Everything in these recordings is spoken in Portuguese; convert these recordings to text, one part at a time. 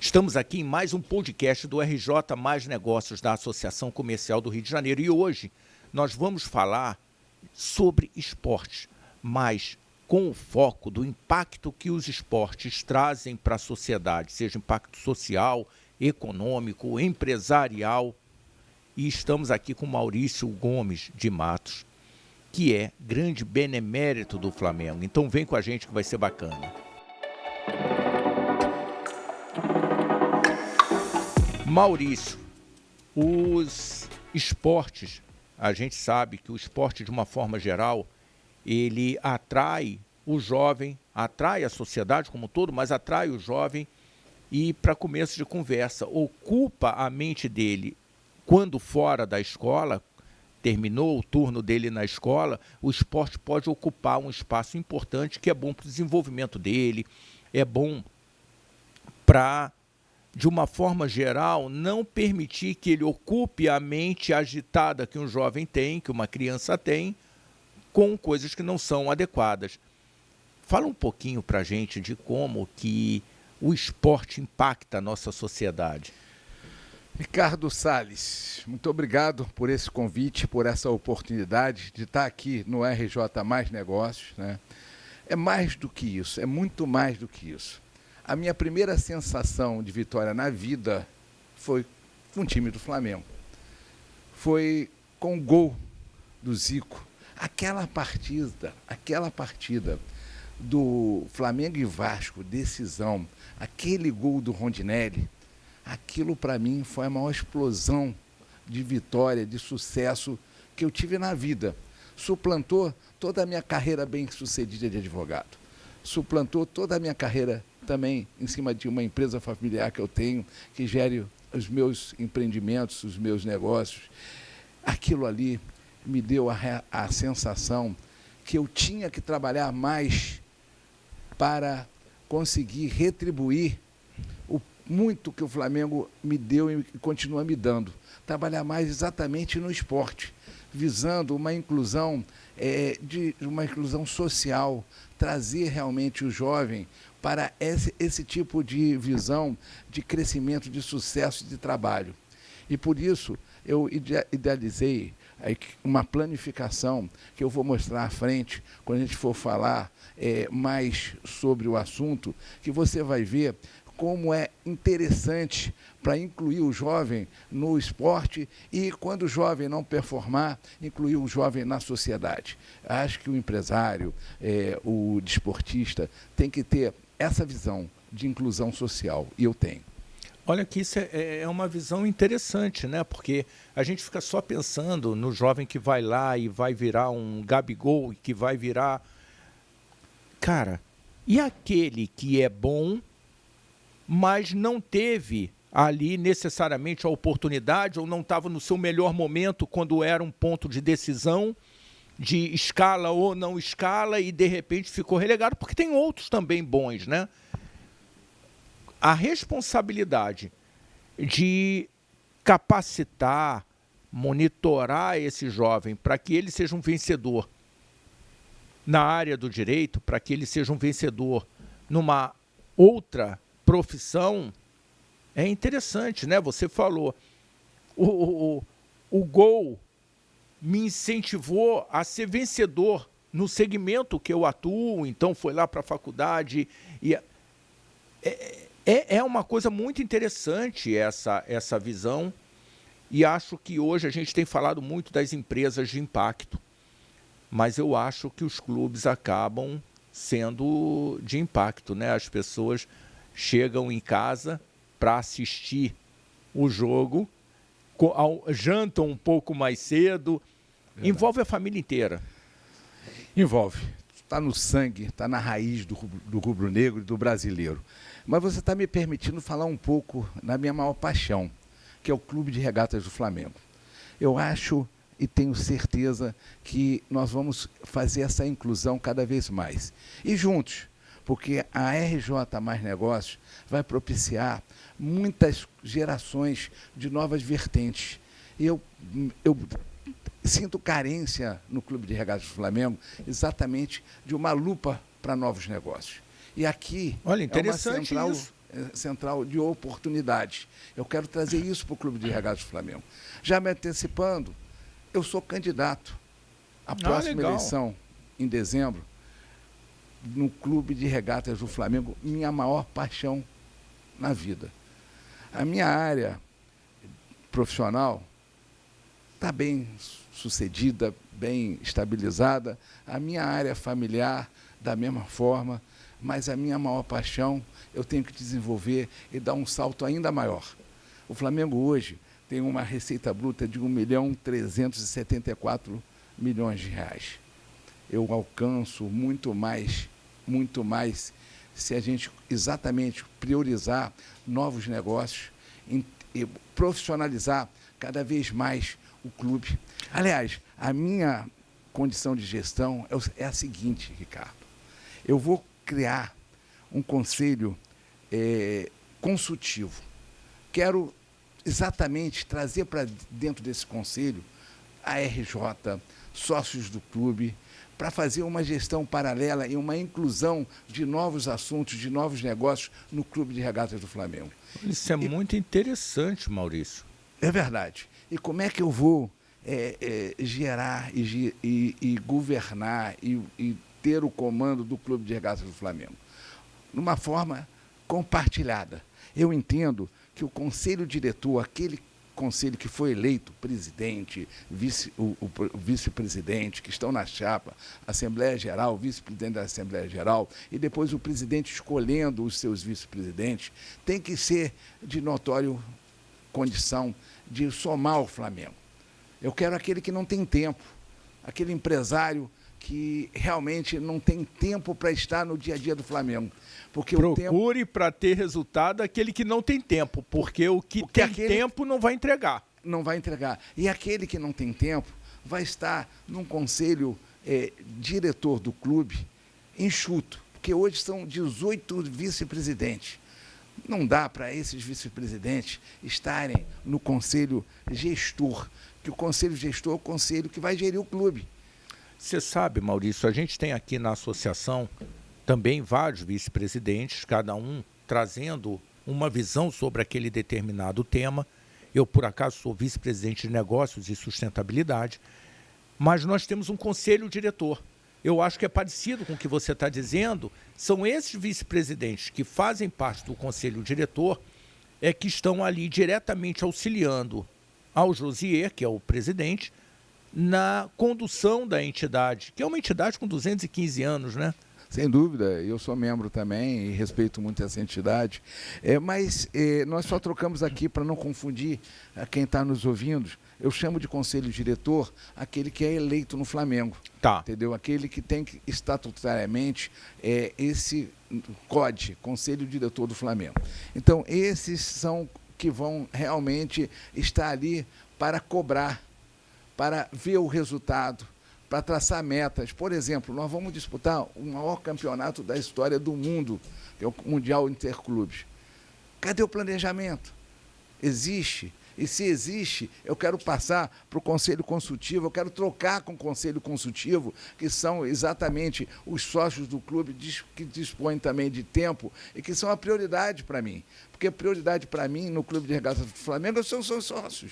Estamos aqui em mais um podcast do RJ Mais Negócios da Associação Comercial do Rio de Janeiro e hoje nós vamos falar sobre esportes, mas com o foco do impacto que os esportes trazem para a sociedade, seja impacto social, econômico, empresarial. E estamos aqui com Maurício Gomes de Matos, que é grande benemérito do Flamengo. Então vem com a gente que vai ser bacana. Maurício, os esportes, a gente sabe que o esporte, de uma forma geral, ele atrai o jovem, atrai a sociedade como um todo, mas atrai o jovem e, para começo de conversa, ocupa a mente dele quando fora da escola, terminou o turno dele na escola, o esporte pode ocupar um espaço importante que é bom para o desenvolvimento dele, é bom para, de uma forma geral, não permitir que ele ocupe a mente agitada que um jovem tem, que uma criança tem, com coisas que não são adequadas. Fala um pouquinho para a gente de como que o esporte impacta a nossa sociedade. Ricardo Salles, muito obrigado por esse convite, por essa oportunidade de estar aqui no RJ Mais Negócios, né? É mais do que isso, é muito mais do que isso. A minha primeira sensação de vitória na vida foi com o time do Flamengo. Foi com o gol do Zico. Aquela partida do Flamengo e Vasco, decisão, aquele gol do Rondinelli, aquilo para mim foi a maior explosão de vitória, de sucesso que eu tive na vida. Suplantou toda a minha carreira bem-sucedida de advogado. Suplantou toda a minha carreira também em cima de uma empresa familiar que eu tenho, que gere os meus empreendimentos, os meus negócios. Aquilo ali me deu a sensação que eu tinha que trabalhar mais para conseguir retribuir o muito que o Flamengo me deu e continua me dando. Trabalhar mais exatamente no esporte, visando uma inclusão, uma inclusão social, trazer realmente o jovem para esse tipo de visão de crescimento, de sucesso, de trabalho. E por isso eu idealizei uma planificação que eu vou mostrar à frente, quando a gente for falar mais sobre o assunto, que você vai ver como é interessante para incluir o jovem no esporte e, quando o jovem não performar, incluir o jovem na sociedade. Acho que o empresário, o desportista, tem que ter essa visão de inclusão social, e eu tenho. Olha que isso é uma visão interessante, né? Porque a gente fica só pensando no jovem que vai lá e vai virar um Gabigol, que vai virar... Cara, e aquele que é bom, mas não teve ali necessariamente a oportunidade ou não estava no seu melhor momento quando era um ponto de decisão, de escala ou não escala, e de repente ficou relegado, porque tem outros também bons, né? A responsabilidade de capacitar, monitorar esse jovem para que ele seja um vencedor na área do direito, para que ele seja um vencedor numa outra profissão, é interessante, né? Você falou, o gol me incentivou a ser vencedor no segmento que eu atuo, então foi lá para a faculdade. E é uma coisa muito interessante essa visão, e acho que hoje a gente tem falado muito das empresas de impacto, mas eu acho que os clubes acabam sendo de impacto, né? As pessoas chegam em casa para assistir o jogo, jantam um pouco mais cedo. Verdade. Envolve a família inteira. Envolve. Está no sangue, está na raiz do rubro-negro e do brasileiro. Mas você está me permitindo falar um pouco na minha maior paixão, que é o Clube de Regatas do Flamengo. Eu acho e tenho certeza que nós vamos fazer essa inclusão cada vez mais. E juntos, porque a RJ Mais Negócios vai propiciar muitas gerações de novas vertentes. E eu sinto carência no Clube de Regatas do Flamengo exatamente de uma lupa para novos negócios. E aqui olha, interessante é uma central isso. central de oportunidades. Eu quero trazer isso para o Clube de Regatas do Flamengo. Já me antecipando, eu sou candidato à próxima eleição, em dezembro, no Clube de Regatas do Flamengo, minha maior paixão na vida. A minha área profissional está bem sucedida, bem estabilizada. A minha área familiar, da mesma forma, mas a minha maior paixão eu tenho que desenvolver e dar um salto ainda maior. O Flamengo hoje tem uma receita bruta de 1.374.000.000 de reais. Eu alcanço muito mais se a gente exatamente priorizar novos negócios e profissionalizar cada vez mais o clube. Aliás, a minha condição de gestão é a seguinte, Ricardo. Eu vou criar um conselho consultivo. Quero exatamente trazer para dentro desse conselho a RJ, sócios do clube, para fazer uma gestão paralela e uma inclusão de novos assuntos, de novos negócios no Clube de Regatas do Flamengo. Isso é muito interessante, Maurício. É verdade. E como é que eu vou gerar e governar e ter o comando do Clube de Regatas do Flamengo? Numa forma compartilhada. Eu entendo que o conselho diretor, aquele conselho que foi eleito, presidente, o vice-presidente, que estão na chapa, Assembleia Geral, vice-presidente da Assembleia Geral, e depois o presidente escolhendo os seus vice-presidentes, tem que ser de notório condição de somar o Flamengo. Eu quero aquele que não tem tempo, aquele empresário que realmente não tem tempo para estar no dia a dia do Flamengo. Porque procure para ter resultado aquele que não tem tempo, porque o que tem tempo não vai entregar. Não vai entregar. E aquele que não tem tempo vai estar num conselho diretor do clube enxuto, porque hoje são 18 vice-presidentes. Não dá para esses vice-presidentes estarem no conselho gestor, que o conselho gestor é o conselho que vai gerir o clube. Você sabe, Maurício, a gente tem aqui na associação também vários vice-presidentes, cada um trazendo uma visão sobre aquele determinado tema. Eu, por acaso, sou vice-presidente de negócios e sustentabilidade, mas nós temos um conselho diretor. Eu acho que é parecido com o que você está dizendo. São esses vice-presidentes que fazem parte do conselho diretor que estão ali diretamente auxiliando ao Josier, que é o presidente, na condução da entidade, que é uma entidade com 215 anos, né? Sem dúvida, eu sou membro também e respeito muito essa entidade, mas nós só trocamos aqui para não confundir quem está nos ouvindo. Eu chamo de conselho diretor aquele que é eleito no Flamengo, tá. Entendeu? Aquele que tem estatutariamente esse COD, Conselho Diretor do Flamengo. Então, esses são que vão realmente estar ali para cobrar, para ver o resultado, para traçar metas. Por exemplo, nós vamos disputar o maior campeonato da história do mundo, que é o Mundial Interclubes. Cadê o planejamento? Existe. E se existe, eu quero passar para o Conselho Consultivo, eu quero trocar com o Conselho Consultivo, que são exatamente os sócios do clube que dispõem também de tempo e que são a prioridade para mim. Porque a prioridade para mim no Clube de Regatas do Flamengo são seus sócios.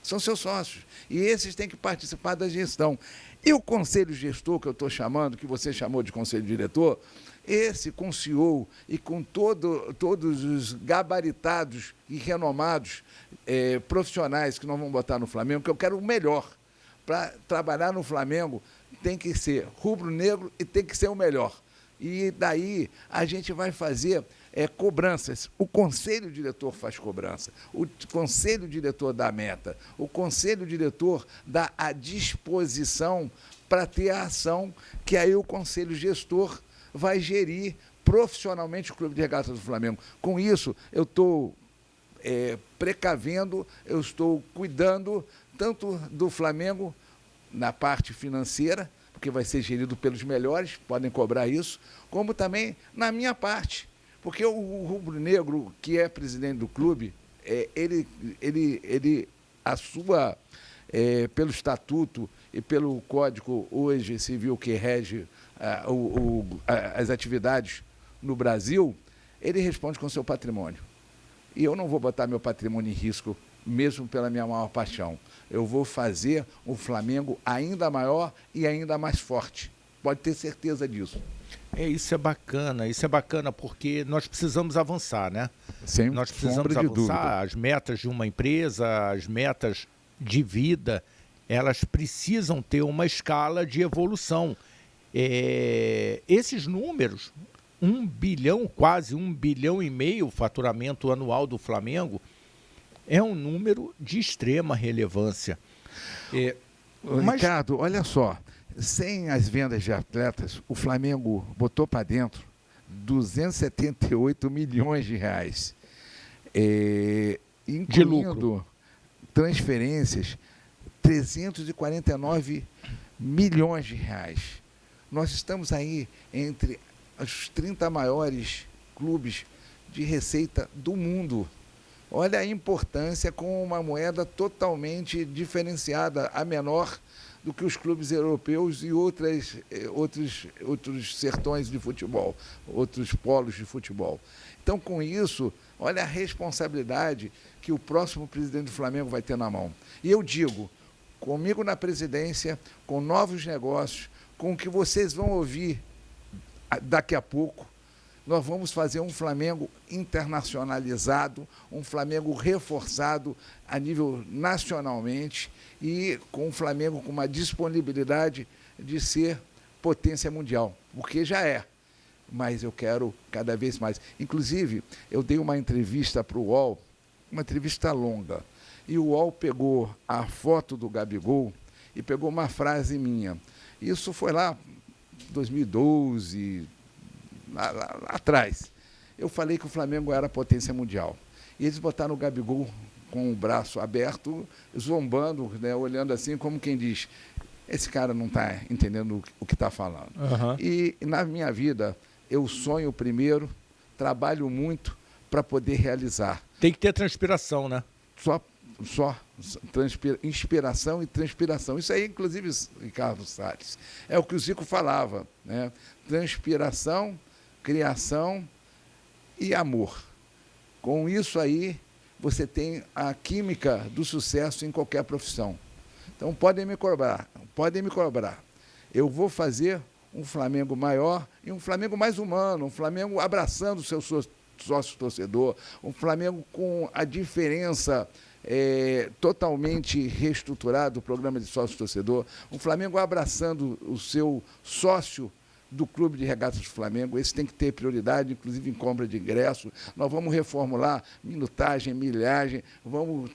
São seus sócios. E esses têm que participar da gestão. E o conselho gestor, que eu estou chamando, que você chamou de conselho diretor, esse com CEO e com todos os gabaritados e renomados profissionais que nós vamos botar no Flamengo, que eu quero o melhor. Para trabalhar no Flamengo tem que ser rubro-negro e tem que ser o melhor. E daí a gente vai fazer cobranças. O conselho diretor faz cobrança, o conselho diretor dá meta, o conselho diretor dá a disposição para ter a ação que aí o conselho gestor vai gerir profissionalmente o Clube de Regatas do Flamengo. Com isso, eu estou precavendo, eu estou cuidando tanto do Flamengo na parte financeira, porque vai ser gerido pelos melhores, podem cobrar isso, como também na minha parte. Porque o rubro-negro, que é presidente do clube, pelo estatuto e pelo código hoje civil que rege as atividades no Brasil, ele responde com o seu patrimônio. E eu não vou botar meu patrimônio em risco, mesmo pela minha maior paixão. Eu vou fazer o Flamengo ainda maior e ainda mais forte. Pode ter certeza disso. Isso é bacana porque nós precisamos avançar, né? Sem nós precisamos sombra de avançar, dúvida. as metas de uma empresa, as metas de vida, elas precisam ter uma escala de evolução. Esses números, 1 bilhão, quase 1,5 bilhão o faturamento anual do Flamengo, é um número de extrema relevância. Ricardo, olha só, sem as vendas de atletas, o Flamengo botou para dentro 278 milhões de reais, incluindo de lucro. Transferências, 349 milhões de reais. Nós estamos aí entre os 30 maiores clubes de receita do mundo. Olha a importância com uma moeda totalmente diferenciada, a menor do que os clubes europeus e outros sertões de futebol, outros polos de futebol. Então, com isso, olha a responsabilidade que o próximo presidente do Flamengo vai ter na mão. E eu digo, comigo na presidência, com novos negócios, com o que vocês vão ouvir daqui a pouco, nós vamos fazer um Flamengo internacionalizado, um Flamengo reforçado a nível nacionalmente e com um Flamengo com uma disponibilidade de ser potência mundial, porque já é, mas eu quero cada vez mais. Inclusive, eu dei uma entrevista para o UOL, uma entrevista longa, e o UOL pegou a foto do Gabigol e pegou uma frase minha. Isso foi lá em 2012, lá atrás. Eu falei que o Flamengo era potência mundial. E eles botaram o Gabigol com o braço aberto, zombando, né, olhando assim, como quem diz, esse cara não está entendendo o que está falando. Uhum. E na minha vida, eu sonho primeiro, trabalho muito para poder realizar. Tem que ter transpiração, né? Só inspiração e transpiração. Isso aí, inclusive, Ricardo Salles, é o que o Zico falava, né? Transpiração, criação e amor. Com isso aí, você tem a química do sucesso em qualquer profissão. Então, podem me cobrar. Eu vou fazer um Flamengo maior e um Flamengo mais humano, um Flamengo abraçando o seu sócio-torcedor, um Flamengo com a diferença totalmente reestruturado, o programa de sócio-torcedor, um Flamengo abraçando o seu sócio do Clube de Regatas do Flamengo. Esse tem que ter prioridade, inclusive em compra de ingresso. Nós vamos reformular minutagem, milhagem, vamos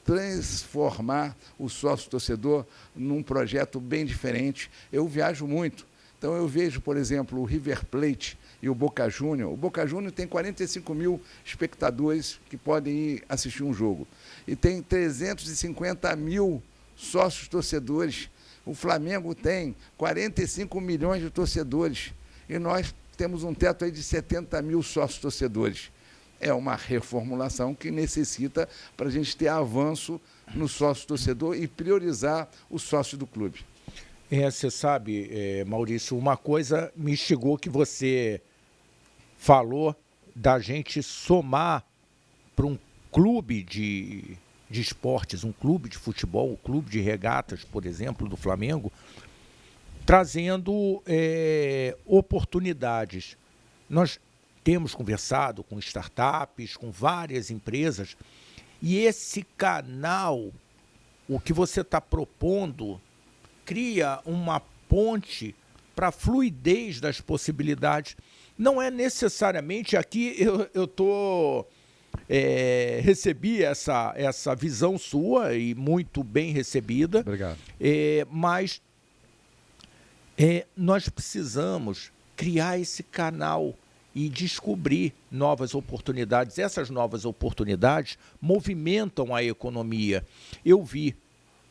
transformar o sócio-torcedor num projeto bem diferente. Eu viajo muito, então eu vejo, por exemplo, o River Plate e o Boca Juniors. O Boca Juniors tem 45 mil espectadores que podem ir assistir um jogo. E tem 350 mil sócios-torcedores. O Flamengo tem 45 milhões de torcedores. E nós temos um teto aí de 70 mil sócios-torcedores. É uma reformulação que necessita para a gente ter avanço no sócio-torcedor e priorizar o sócio do clube. Você sabe, Maurício, uma coisa me instigou que você falou da gente somar para um clube de esportes, um clube de futebol, um clube de regatas, por exemplo, do Flamengo, trazendo oportunidades. Nós temos conversado com startups, com várias empresas, e esse canal, o que você está propondo, cria uma ponte para a fluidez das possibilidades. Não é necessariamente aqui, recebi essa visão sua e muito bem recebida. Obrigado. Mas nós precisamos criar esse canal e descobrir novas oportunidades. Essas novas oportunidades movimentam a economia. Eu vi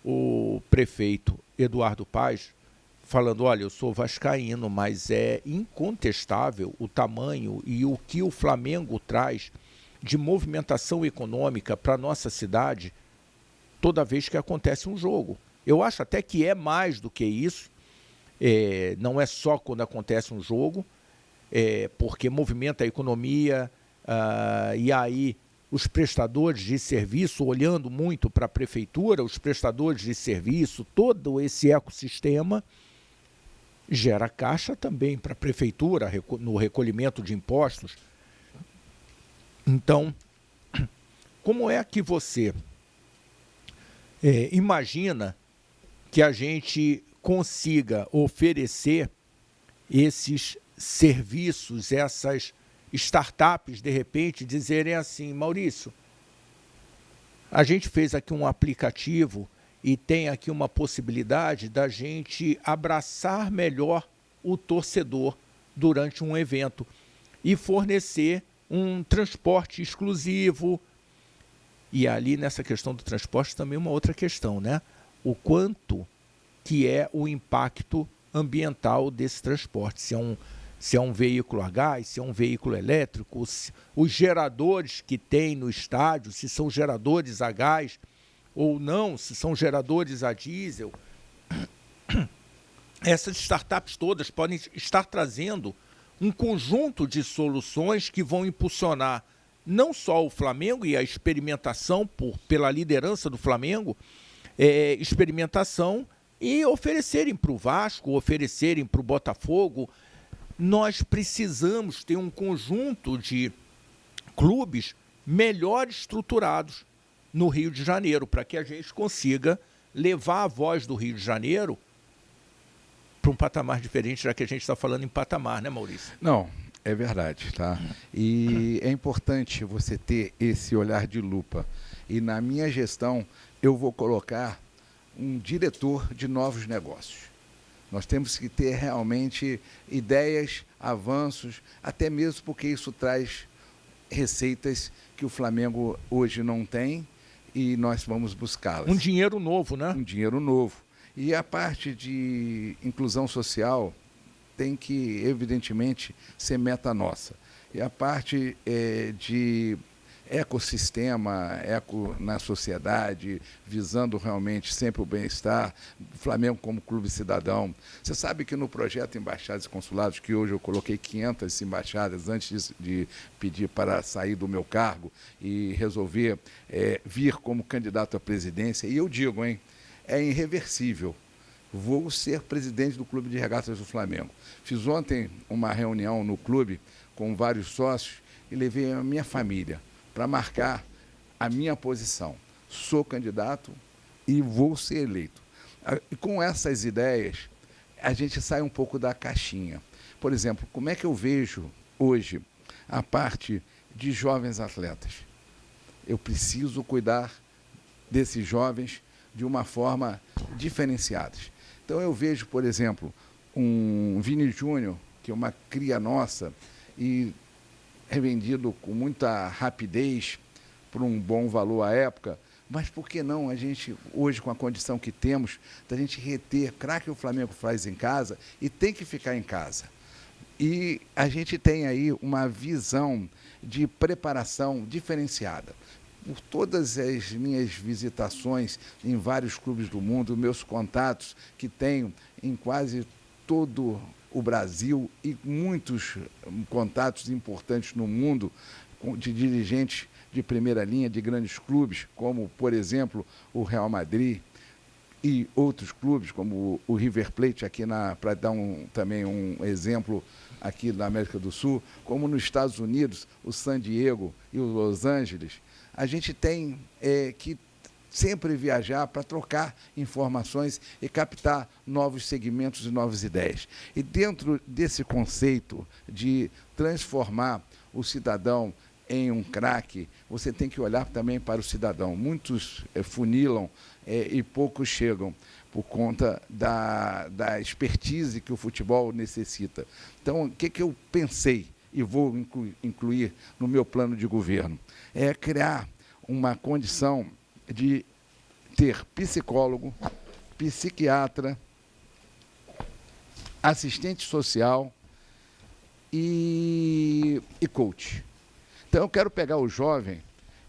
o prefeito Eduardo Paes falando, olha, eu sou vascaíno, mas é incontestável o tamanho e o que o Flamengo traz de movimentação econômica para a nossa cidade toda vez que acontece um jogo. Eu acho até que é mais do que isso, não é só quando acontece um jogo, porque movimenta a economia, e aí os prestadores de serviço, olhando muito para a prefeitura, os prestadores de serviço, todo esse ecossistema gera caixa também para a prefeitura no recolhimento de impostos. Então, como é que você imagina que a gente consiga oferecer esses serviços, essas startups, de repente, dizerem assim: Maurício, a gente fez aqui um aplicativo e tem aqui uma possibilidade da gente abraçar melhor o torcedor durante um evento e fornecer um transporte exclusivo. E ali, nessa questão do transporte, também uma outra questão, né? O quanto que é o impacto ambiental desse transporte. Se é um veículo a gás, se é um veículo elétrico, os geradores que tem no estádio, se são geradores a gás ou não, se são geradores a diesel. Essas startups todas podem estar trazendo um conjunto de soluções que vão impulsionar não só o Flamengo e a experimentação pela liderança do Flamengo, experimentação, e oferecerem para o Vasco, oferecerem para o Botafogo. Nós precisamos ter um conjunto de clubes melhor estruturados no Rio de Janeiro, para que a gente consiga levar a voz do Rio de Janeiro para um patamar diferente, já que a gente está falando em patamar, né, Maurício? Não, é verdade, tá? E é importante você ter esse olhar de lupa. E na minha gestão, eu vou colocar um diretor de novos negócios. Nós temos que ter realmente ideias, avanços, até mesmo porque isso traz receitas que o Flamengo hoje não tem e nós vamos buscá-las. Um dinheiro novo, né? Um dinheiro novo. E a parte de inclusão social tem que, evidentemente, ser meta nossa. E a parte de ecossistema, na sociedade, visando realmente sempre o bem-estar, Flamengo como clube cidadão. Você sabe que no projeto Embaixadas e Consulados, que hoje eu coloquei 500 embaixadas antes de pedir para sair do meu cargo e resolver vir como candidato à presidência, e eu digo, é irreversível. Vou ser presidente do Clube de Regatas do Flamengo. Fiz ontem uma reunião no clube com vários sócios e levei a minha família para marcar a minha posição. Sou candidato e vou ser eleito. E com essas ideias, a gente sai um pouco da caixinha. Por exemplo, como é que eu vejo hoje a parte de jovens atletas? Eu preciso cuidar desses jovens de uma forma diferenciada. Então eu vejo, por exemplo, um Vini Júnior, que é uma cria nossa, e revendido com muita rapidez por um bom valor à época, mas por que não a gente, hoje, com a condição que temos, da gente reter craque o Flamengo faz em casa e tem que ficar em casa. E a gente tem aí uma visão de preparação diferenciada. Por todas as minhas visitações em vários clubes do mundo, meus contatos que tenho em quase todo o Brasil e muitos contatos importantes no mundo de dirigentes de primeira linha de grandes clubes, como, por exemplo, o Real Madrid e outros clubes, como o River Plate, aqui para dar também um exemplo aqui na América do Sul, como nos Estados Unidos, o San Diego e o Los Angeles. A gente tem que sempre viajar para trocar informações e captar novos segmentos e novas ideias. E dentro desse conceito de transformar o cidadão em um craque, você tem que olhar também para o cidadão. Muitos funilam e poucos chegam por conta da expertise que o futebol necessita. Então, o que eu pensei e vou incluir no meu plano de governo? É criar uma condição de ter psicólogo, psiquiatra, assistente social e coach. Então, eu quero pegar o jovem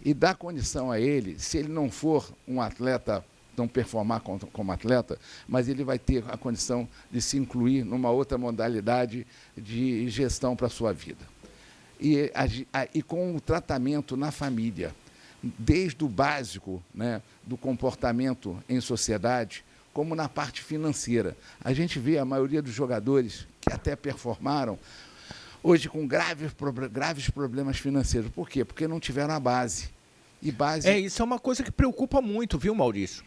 e dar condição a ele, se ele não for um atleta, não performar como atleta, mas ele vai ter a condição de se incluir numa outra modalidade de gestão para a sua vida. e com o tratamento na família, desde o básico, né, do comportamento em sociedade, como na parte financeira. A gente vê a maioria dos jogadores que até performaram, hoje com graves problemas financeiros. Por quê? Porque não tiveram a base. E base... Isso é uma coisa que preocupa muito, viu, Maurício?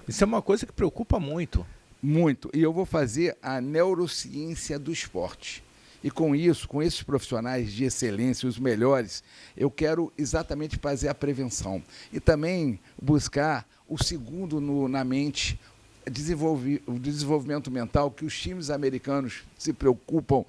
Isso é uma coisa que preocupa muito. Muito. E eu vou fazer a neurociência do esporte. E com isso, com esses profissionais de excelência, os melhores, eu quero exatamente fazer a prevenção. E também buscar o segundo na mente, o desenvolvimento mental, que os times americanos se preocupam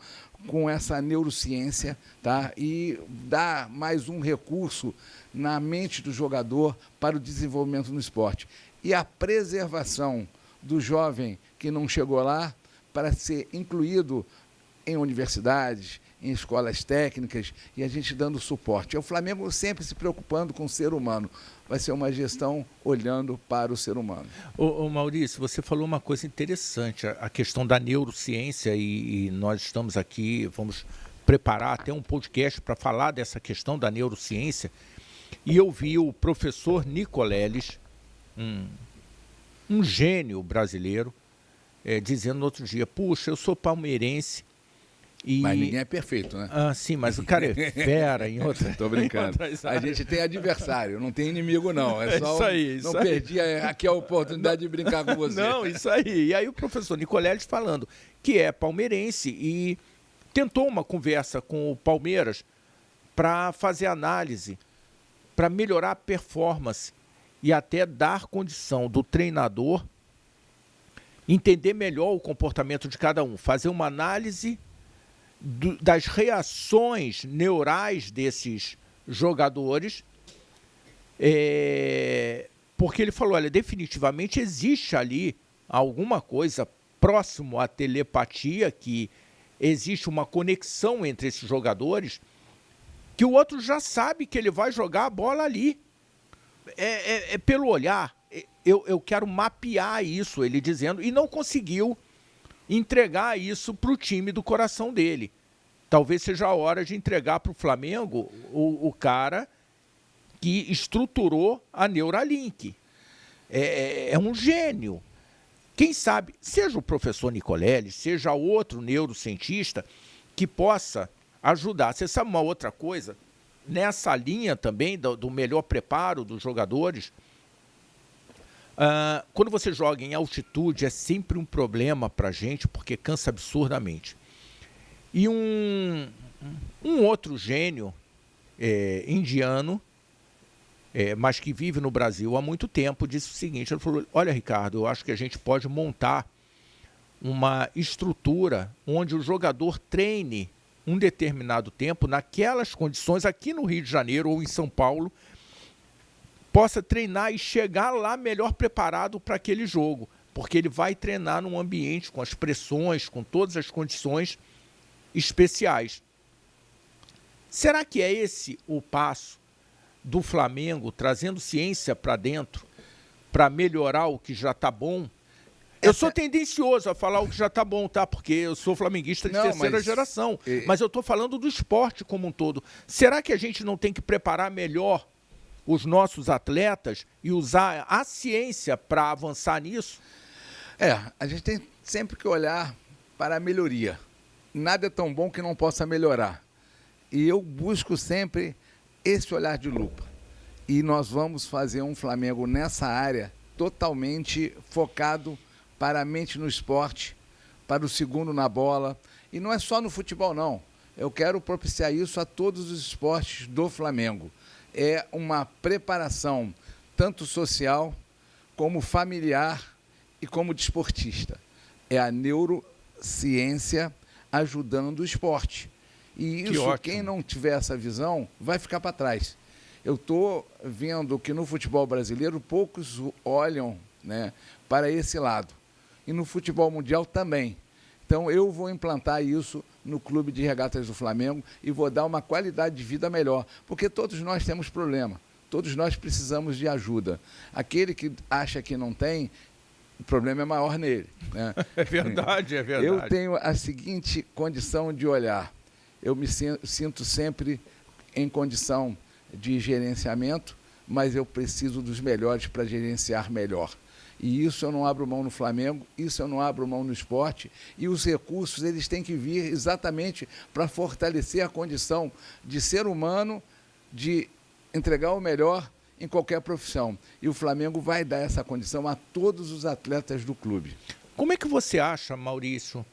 com essa neurociência, tá? E dar mais um recurso na mente do jogador para o desenvolvimento no esporte. E a preservação do jovem que não chegou lá para ser incluído em universidades, em escolas técnicas, e a gente dando suporte. O Flamengo sempre se preocupando com o ser humano. Vai ser uma gestão olhando para o ser humano. Ô Maurício, você falou uma coisa interessante, a questão da neurociência, e nós estamos aqui, vamos preparar até um podcast para falar dessa questão da neurociência, e eu vi o professor Nicoleles, um gênio brasileiro, dizendo no outro dia, puxa, eu sou palmeirense. Mas ninguém é perfeito, né? Sim, mas o cara é fera em outra. Estou brincando. A gente tem adversário, não tem inimigo, não. É só isso aí. Não perdi aqui a oportunidade de brincar com você. Não, isso aí. E aí o professor Nicoleles falando que é palmeirense e tentou uma conversa com o Palmeiras para fazer análise, para melhorar a performance e até dar condição do treinador entender melhor o comportamento de cada um, fazer uma análise das reações neurais desses jogadores, porque ele falou, olha, definitivamente existe ali alguma coisa próximo à telepatia, que existe uma conexão entre esses jogadores, que o outro já sabe que ele vai jogar a bola ali. Pelo olhar, eu quero mapear isso, ele dizendo, e não conseguiu entregar isso para o time do coração dele. Talvez seja a hora de entregar para o Flamengo o cara que estruturou a Neuralink. É um gênio. Quem sabe, seja o professor Nicoleles, seja outro neurocientista que possa ajudar. Você sabe uma outra coisa? Nessa linha também do melhor preparo dos jogadores, quando você joga em altitude é sempre um problema para a gente, porque cansa absurdamente. E um outro gênio indiano, mas que vive no Brasil há muito tempo, disse o seguinte, ele falou, olha, Ricardo, eu acho que a gente pode montar uma estrutura onde o jogador treine um determinado tempo, naquelas condições, aqui no Rio de Janeiro ou em São Paulo, possa treinar e chegar lá melhor preparado para aquele jogo, porque ele vai treinar num ambiente com as pressões, com todas as condições especiais. Será que é esse o passo do Flamengo, trazendo ciência para dentro, para melhorar o que já está bom? Eu sou tendencioso a falar o que já está bom, tá? Porque eu sou flamenguista de terceira geração. Mas eu estou falando do esporte como um todo. Será que a gente não tem que preparar melhor os nossos atletas e usar a ciência para avançar nisso? A gente tem sempre que olhar para a melhoria. Nada é tão bom que não possa melhorar. E eu busco sempre esse olhar de lupa. E nós vamos fazer um Flamengo nessa área totalmente focado para a mente no esporte, para o segundo na bola. E não é só no futebol, não. Eu quero propiciar isso a todos os esportes do Flamengo. É uma preparação tanto social, como familiar e como desportista. É a neurociência ajudando o esporte. E isso, quem não tiver essa visão, vai ficar para trás. Eu estou vendo que no futebol brasileiro poucos olham, né, para esse lado. E no futebol mundial também. Então eu vou implantar isso no Clube de Regatas do Flamengo e vou dar uma qualidade de vida melhor. Porque todos nós temos problema. Todos nós precisamos de ajuda. Aquele que acha que não tem, o problema é maior nele, né? É verdade, é verdade. Eu tenho a seguinte condição de olhar. eu me sinto sempre em condição de gerenciamento, mas eu preciso dos melhores para gerenciar melhor. E isso eu não abro mão no Flamengo, isso eu não abro mão no esporte, e os recursos eles têm que vir exatamente para fortalecer a condição de ser humano, de entregar o melhor em qualquer profissão. E o Flamengo vai dar essa condição a todos os atletas do clube. Como é que você acha, Maurício,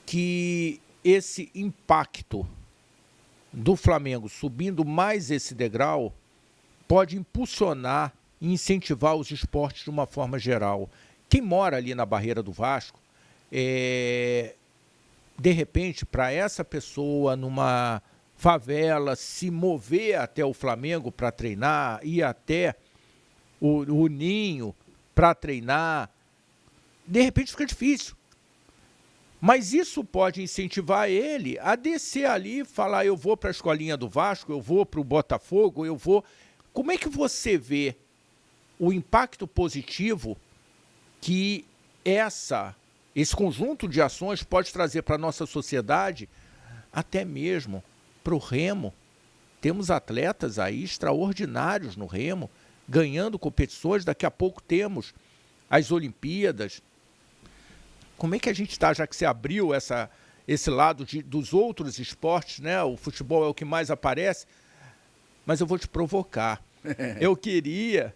que esse impacto do Flamengo subindo mais esse degrau pode impulsionar e incentivar os esportes de uma forma geral? Quem mora ali na Barreira do Vasco, de repente, para essa pessoa numa favela se mover até o Flamengo para treinar, ir até o Ninho para treinar, de repente fica difícil. Mas isso pode incentivar ele a descer ali e falar: eu vou para a escolinha do Vasco, eu vou para o Botafogo, eu vou... Como é que você vê o impacto positivo que esse conjunto de ações pode trazer para a nossa sociedade, até mesmo para o remo? Temos atletas aí extraordinários no remo, ganhando competições. Daqui a pouco temos as Olimpíadas. Como é que a gente está, já que você abriu esse lado dos outros esportes, né? O futebol é o que mais aparece, mas eu vou te provocar. Eu queria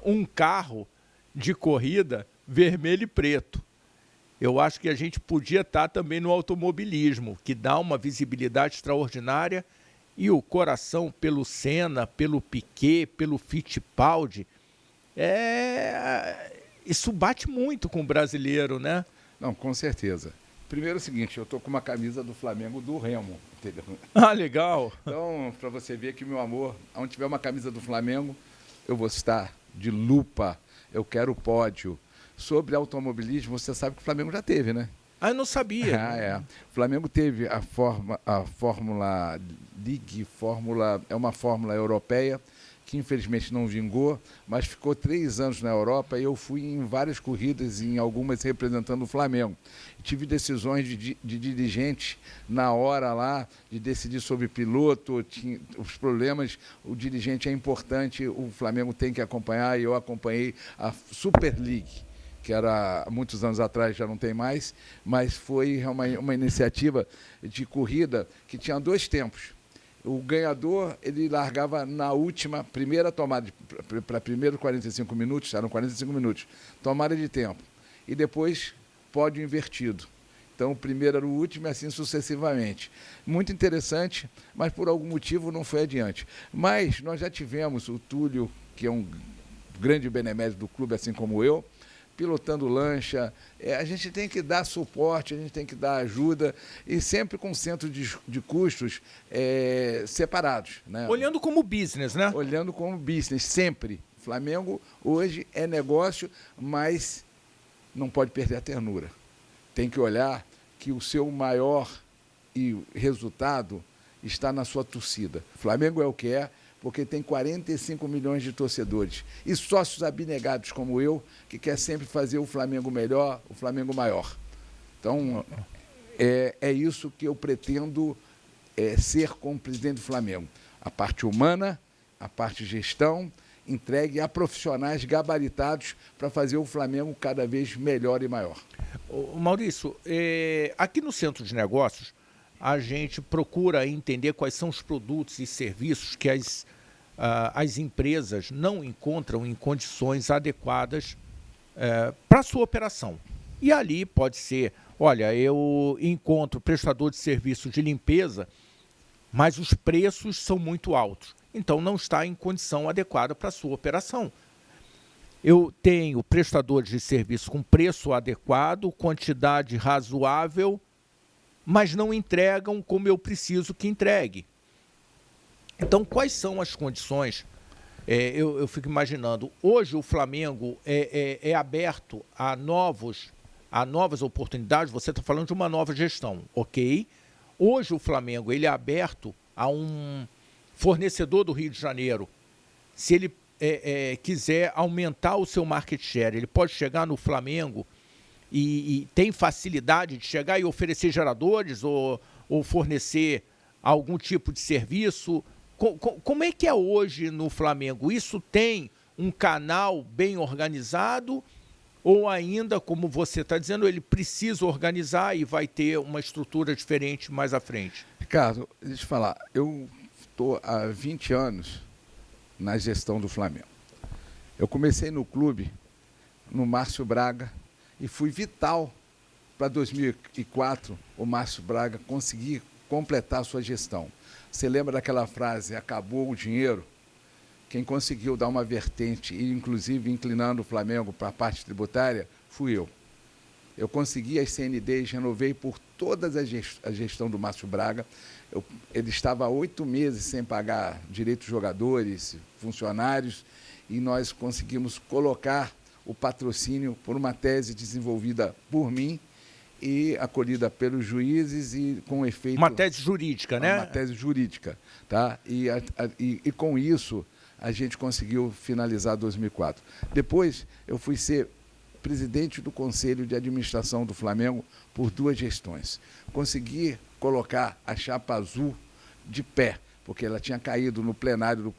um carro de corrida vermelho e preto. Eu acho que a gente podia estar também no automobilismo, que dá uma visibilidade extraordinária, e o coração pelo Senna, pelo Piquet, pelo Fittipaldi. Isso bate muito com o brasileiro, né? Não, com certeza. Primeiro é o seguinte, eu estou com uma camisa do Flamengo do Remo, entendeu? Ah, legal. Então, para você ver que, meu amor, onde tiver uma camisa do Flamengo, eu vou estar de lupa, eu quero pódio. Sobre automobilismo, você sabe que o Flamengo já teve, né? Ah, eu não sabia. O Flamengo teve a Fórmula League, é uma fórmula europeia, que infelizmente não vingou, mas ficou 3 anos na Europa, e eu fui em várias corridas, em algumas representando o Flamengo. Tive decisões de dirigentes na hora lá, de decidir sobre piloto, os problemas, o dirigente é importante, o Flamengo tem que acompanhar, e eu acompanhei a Super League, que era muitos anos atrás, já não tem mais, mas foi uma iniciativa de corrida que tinha 2 tempos. O ganhador, ele largava na primeira tomada, para primeiro 45 minutos, eram 45 minutos, tomada de tempo. E depois, pódio invertido. Então, o primeiro era o último e assim sucessivamente. Muito interessante, mas por algum motivo não foi adiante. Mas nós já tivemos o Túlio, que é um grande benemérito do clube, assim como eu, pilotando lancha. A gente tem que dar suporte, a gente tem que dar ajuda, e sempre com centro de custos separados, né? Olhando como business, né? Olhando como business, sempre. O Flamengo hoje é negócio, mas não pode perder a ternura. Tem que olhar que o seu maior resultado está na sua torcida. O Flamengo é o que é, porque tem 45 milhões de torcedores e sócios abnegados como eu, que quer sempre fazer o Flamengo melhor, o Flamengo maior. Então, é isso que eu pretendo ser como presidente do Flamengo. A parte humana, a parte gestão, entregue a profissionais gabaritados para fazer o Flamengo cada vez melhor e maior. Maurício, aqui no Centro de Negócios, a gente procura entender quais são os produtos e serviços que as empresas não encontram em condições adequadas para a sua operação. E ali pode ser, olha, eu encontro prestador de serviço de limpeza, mas os preços são muito altos, então não está em condição adequada para a sua operação. Eu tenho prestadores de serviço com preço adequado, quantidade razoável, mas não entregam como eu preciso que entregue. Então, quais são as condições? Eu fico imaginando, hoje o Flamengo é aberto a novas oportunidades. Você está falando de uma nova gestão, ok? Hoje o Flamengo ele é aberto a um fornecedor do Rio de Janeiro. Se ele quiser aumentar o seu market share, ele pode chegar no Flamengo e tem facilidade de chegar e oferecer geradores ou ou fornecer algum tipo de serviço? Como é que é hoje no Flamengo? Isso tem um canal bem organizado ou ainda, como você está dizendo, ele precisa organizar e vai ter uma estrutura diferente mais à frente? Ricardo, deixa eu te falar, eu estou há 20 anos na gestão do Flamengo. Eu comecei no clube, no Márcio Braga, e fui vital para 2004 o Márcio Braga conseguir completar a sua gestão. Você lembra daquela frase, acabou o dinheiro? Quem conseguiu dar uma vertente, e inclusive inclinando o Flamengo para a parte tributária, fui eu. Eu consegui as CNDs, renovei por toda a gestão do Márcio Braga. Ele estava há 8 meses sem pagar direitos de jogadores, funcionários, e nós conseguimos colocar o patrocínio por uma tese desenvolvida por mim e acolhida pelos juízes e com efeito... Uma tese jurídica, né? Uma tese jurídica, tá? E com isso a gente conseguiu finalizar 2004. Depois eu fui ser presidente do Conselho de Administração do Flamengo por 2 gestões. Consegui colocar a chapa azul de pé, porque ela tinha caído no plenário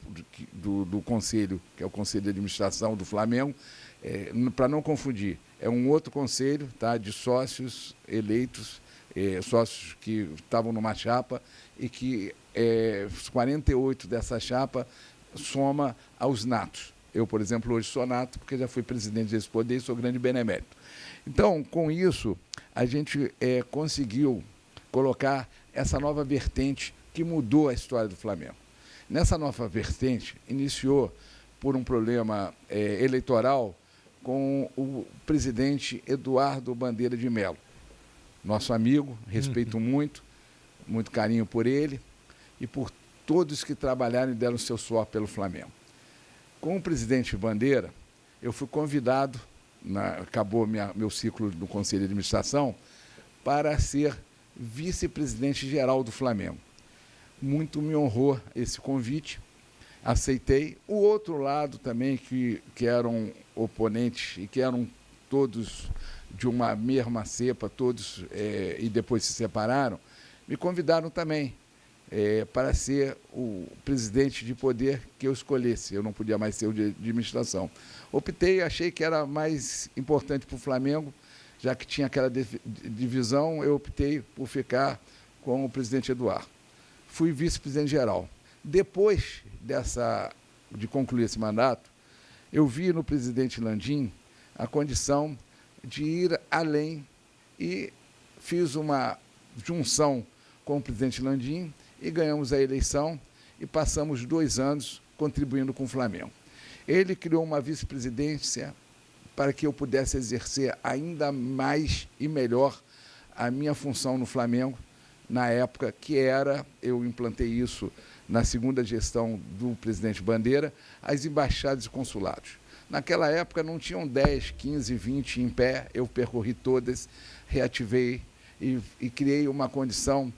do Conselho, que é o Conselho de Administração do Flamengo, para não confundir. É um outro conselho, tá, de sócios eleitos, sócios que estavam numa chapa e que os 48 dessa chapa soma aos natos. Eu, por exemplo, hoje sou nato, porque já fui presidente desse poder e sou grande benemérito. Então, com isso, a gente conseguiu colocar essa nova vertente que mudou a história do Flamengo. Nessa nova vertente, iniciou por um problema eleitoral com o presidente Eduardo Bandeira de Mello. Nosso amigo, respeito muito carinho por ele e por todos que trabalharam e deram seu suor pelo Flamengo. Com o presidente Bandeira, eu fui convidado, acabou meu ciclo no Conselho de Administração, para ser vice-presidente geral do Flamengo. Muito me honrou esse convite, aceitei. O outro lado também, que eram oponentes e que eram todos de uma mesma cepa, todos e depois se separaram, me convidaram também para ser o presidente de poder que eu escolhesse. Eu não podia mais ser o de administração. Optei, achei que era mais importante para o Flamengo, já que tinha aquela divisão, eu optei por ficar com o presidente Eduardo. Fui vice-presidente geral. Depois de concluir esse mandato, eu vi no presidente Landim a condição de ir além e fiz uma junção com o presidente Landim e ganhamos a eleição e passamos 2 anos contribuindo com o Flamengo. Ele criou uma vice-presidência para que eu pudesse exercer ainda mais e melhor a minha função no Flamengo, na época que eu implantei isso na segunda gestão do presidente Bandeira, as embaixadas e consulados. Naquela época não tinham 10, 15, 20 em pé, eu percorri todas, reativei e criei uma condição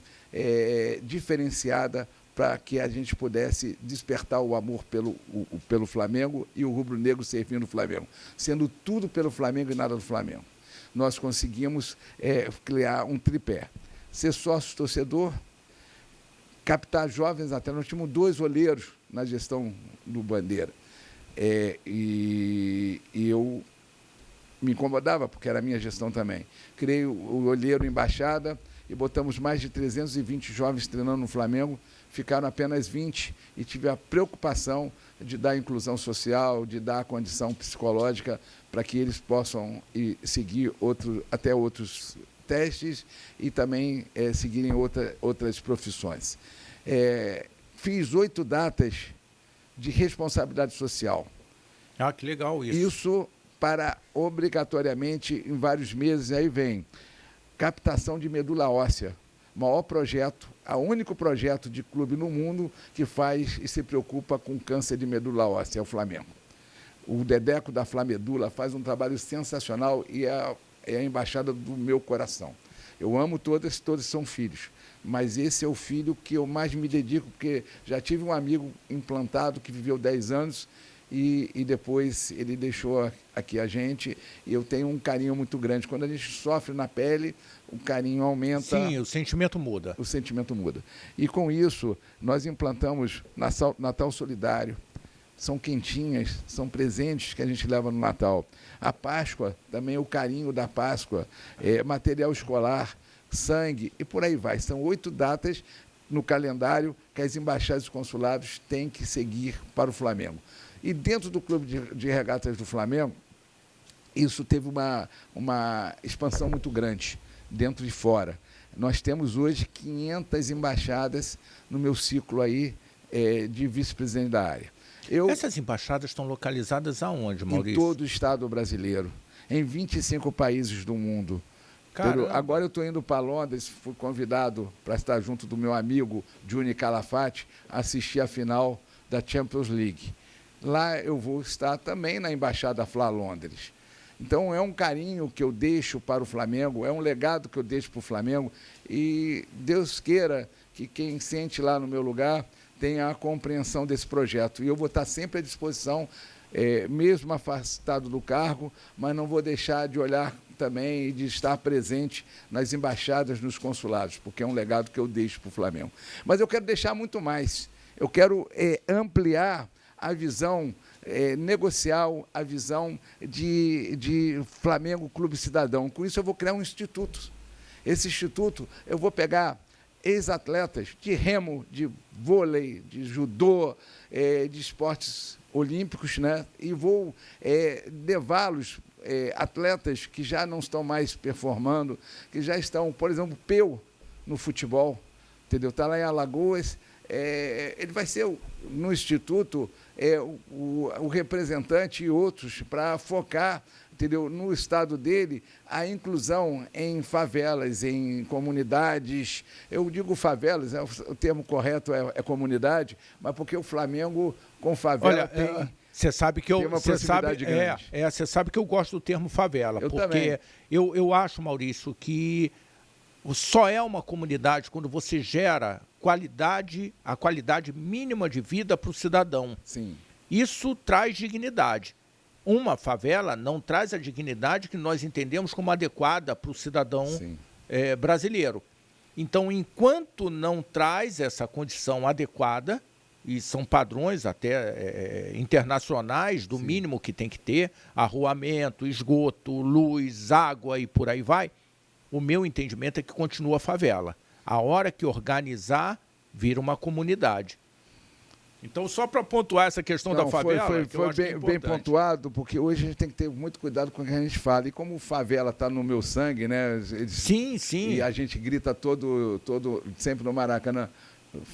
diferenciada para que a gente pudesse despertar o amor pelo Flamengo e o rubro-negro servindo o Flamengo, sendo tudo pelo Flamengo e nada do Flamengo. Nós conseguimos criar um tripé, ser sócio-torcedor, captar jovens até. Nós tínhamos 2 olheiros na gestão do Bandeira. E eu me incomodava, porque era a minha gestão também. Criei o olheiro embaixada e botamos mais de 320 jovens treinando no Flamengo, ficaram apenas 20 e tive a preocupação de dar inclusão social, de dar a condição psicológica para que eles possam seguir até outros testes e também seguirem outras profissões. Fiz 8 datas de responsabilidade social. Ah, que legal isso. Isso para, obrigatoriamente, em vários meses, aí vem captação de medula óssea, maior projeto, o único projeto de clube no mundo que faz e se preocupa com câncer de medula óssea, é o Flamengo. O Dedeco da Flamedula faz um trabalho sensacional e é a embaixada do meu coração. Eu amo todas são filhos, mas esse é o filho que eu mais me dedico, porque já tive um amigo implantado que viveu 10 anos e depois ele deixou aqui a gente, e eu tenho um carinho muito grande. Quando a gente sofre na pele, o carinho aumenta. Sim, o sentimento muda. O sentimento muda. E com isso, nós implantamos Natal Solidário. São quentinhas, são presentes que a gente leva no Natal. A Páscoa, também o carinho da Páscoa, material escolar, sangue e por aí vai. São 8 datas no calendário que as embaixadas e consulados têm que seguir para o Flamengo. E dentro do Clube de Regatas do Flamengo, isso teve uma expansão muito grande, dentro e fora. Nós temos hoje 500 embaixadas no meu ciclo aí de vice-presidente da área. Essas embaixadas estão localizadas aonde, Maurício? Em todo o estado brasileiro, em 25 países do mundo. Agora eu estou indo para Londres, fui convidado para estar junto do meu amigo Juni Calafate, assistir a final da Champions League. Lá eu vou estar também na Embaixada Fla Londres. Então é um carinho que eu deixo para o Flamengo, é um legado que eu deixo para o Flamengo e Deus queira que quem sente lá no meu lugar tenha a compreensão desse projeto. E eu vou estar sempre à disposição, mesmo afastado do cargo, mas não vou deixar de olhar também e de estar presente nas embaixadas, nos consulados, porque é um legado que eu deixo para o Flamengo. Mas eu quero deixar muito mais. Eu quero ampliar a visão negocial, a visão de Flamengo Clube Cidadão. Com isso eu vou criar um instituto. Esse instituto eu vou pegar ex-atletas de remo, de vôlei, de judô, de esportes olímpicos, né? E vou levá-los, atletas que já não estão mais performando, que já estão, por exemplo, Peu no futebol, entendeu? Está lá em Alagoas, ele vai ser, no Instituto, o representante e outros para focar, entendeu, no estado dele, a inclusão em favelas, em comunidades. Eu digo favelas, o termo correto é comunidade, mas porque o Flamengo com favela tem... Você sabe que uma proximidade grande. Você sabe que eu gosto do termo favela, eu porque também. Eu acho, Maurício, que só é uma comunidade quando você gera a qualidade mínima de vida para o cidadão. Sim. Isso traz dignidade. Uma favela não traz a dignidade que nós entendemos como adequada para o cidadão brasileiro. Então, enquanto não traz essa condição adequada, e são padrões até internacionais do mínimo que tem que ter, arruamento, esgoto, luz, água e por aí vai, o meu entendimento é que continua a favela. A hora que organizar, vira uma comunidade. Então, só para pontuar essa questão da favela... Foi bem pontuado, porque hoje a gente tem que ter muito cuidado com o que a gente fala. E como favela está no meu sangue, né? Sim. E a gente grita sempre no Maracanã,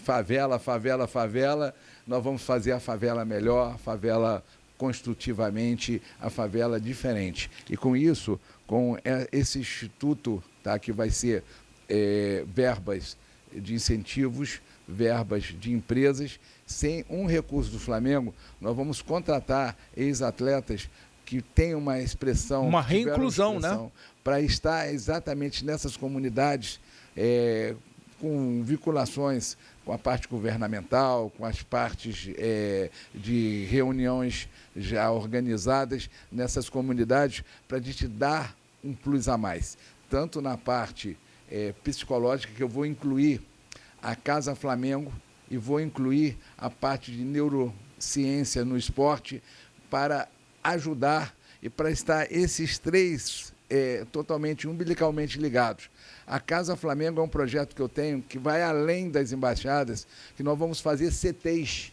favela, favela, favela. Nós vamos fazer a favela melhor, a favela construtivamente, a favela diferente. E com isso, com esse instituto, tá, que vai ser verbas de incentivos, verbas de empresas, sem um recurso do Flamengo, nós vamos contratar ex-atletas que tenham uma expressão... Uma reinclusão, né? Para estar exatamente nessas comunidades, com vinculações com a parte governamental, com as partes de reuniões já organizadas nessas comunidades, para a gente dar um plus a mais. Tanto na parte psicológica, que eu vou incluir a Casa Flamengo e vou incluir a parte de neurociência no esporte para ajudar e para estar esses três totalmente, umbilicalmente ligados. A Casa Flamengo é um projeto que eu tenho que vai além das embaixadas, que nós vamos fazer CTs.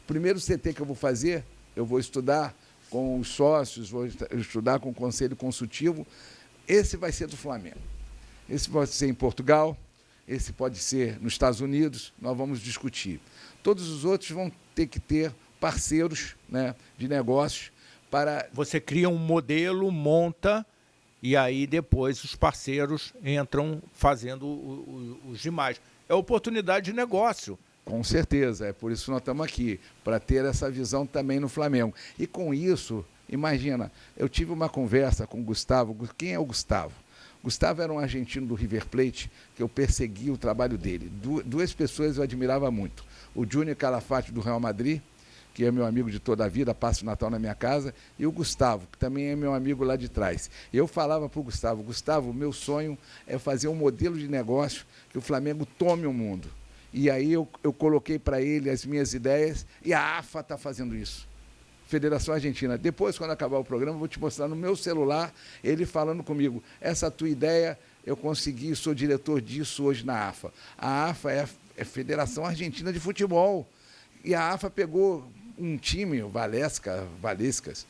O primeiro CT que eu vou fazer, eu vou estudar com os sócios, vou estudar com o Conselho Consultivo. Esse vai ser do Flamengo. Esse pode ser em Portugal, esse pode ser nos Estados Unidos, nós vamos discutir. Todos os outros vão ter que ter parceiros, né, de negócios para... Você cria um modelo, monta, e aí depois os parceiros entram fazendo os demais. É oportunidade de negócio. Com certeza, é por isso que nós estamos aqui, para ter essa visão também no Flamengo. E com isso, imagina, eu tive uma conversa com o Gustavo. Quem é o Gustavo? Gustavo era um argentino do River Plate, que eu persegui o trabalho dele. Duas pessoas eu admirava muito. O Júnior Calafate, do Real Madrid, que é meu amigo de toda a vida, passa o Natal na minha casa, e o Gustavo, que também é meu amigo lá de trás. Eu falava para o Gustavo, Gustavo, meu sonho é fazer um modelo de negócio que o Flamengo tome o mundo. E aí eu coloquei para ele as minhas ideias, e a AFA está fazendo isso. Federação Argentina. Depois, quando acabar o programa, eu vou te mostrar no meu celular, ele falando comigo, essa tua ideia, eu consegui, sou diretor disso hoje na AFA. A AFA é a Federação Argentina de Futebol. E a AFA pegou um time, o Valescas,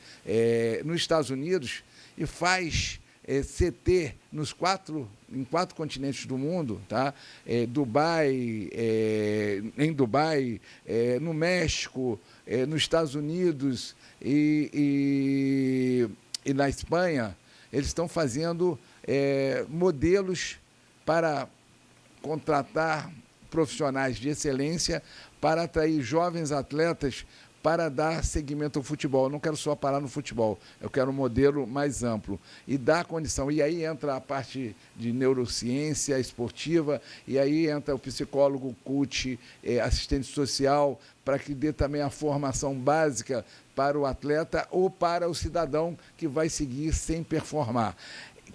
nos Estados Unidos, e faz CT em 4 continentes do mundo, tá? Dubai, em Dubai, no México, nos Estados Unidos e na Espanha. Eles estão fazendo modelos para contratar profissionais de excelência para atrair jovens atletas para dar seguimento ao futebol. Eu não quero só parar no futebol, eu quero um modelo mais amplo e dar condição. E aí entra a parte de neurociência esportiva, e aí entra o psicólogo, coach, assistente social, para que dê também a formação básica para o atleta ou para o cidadão que vai seguir sem performar.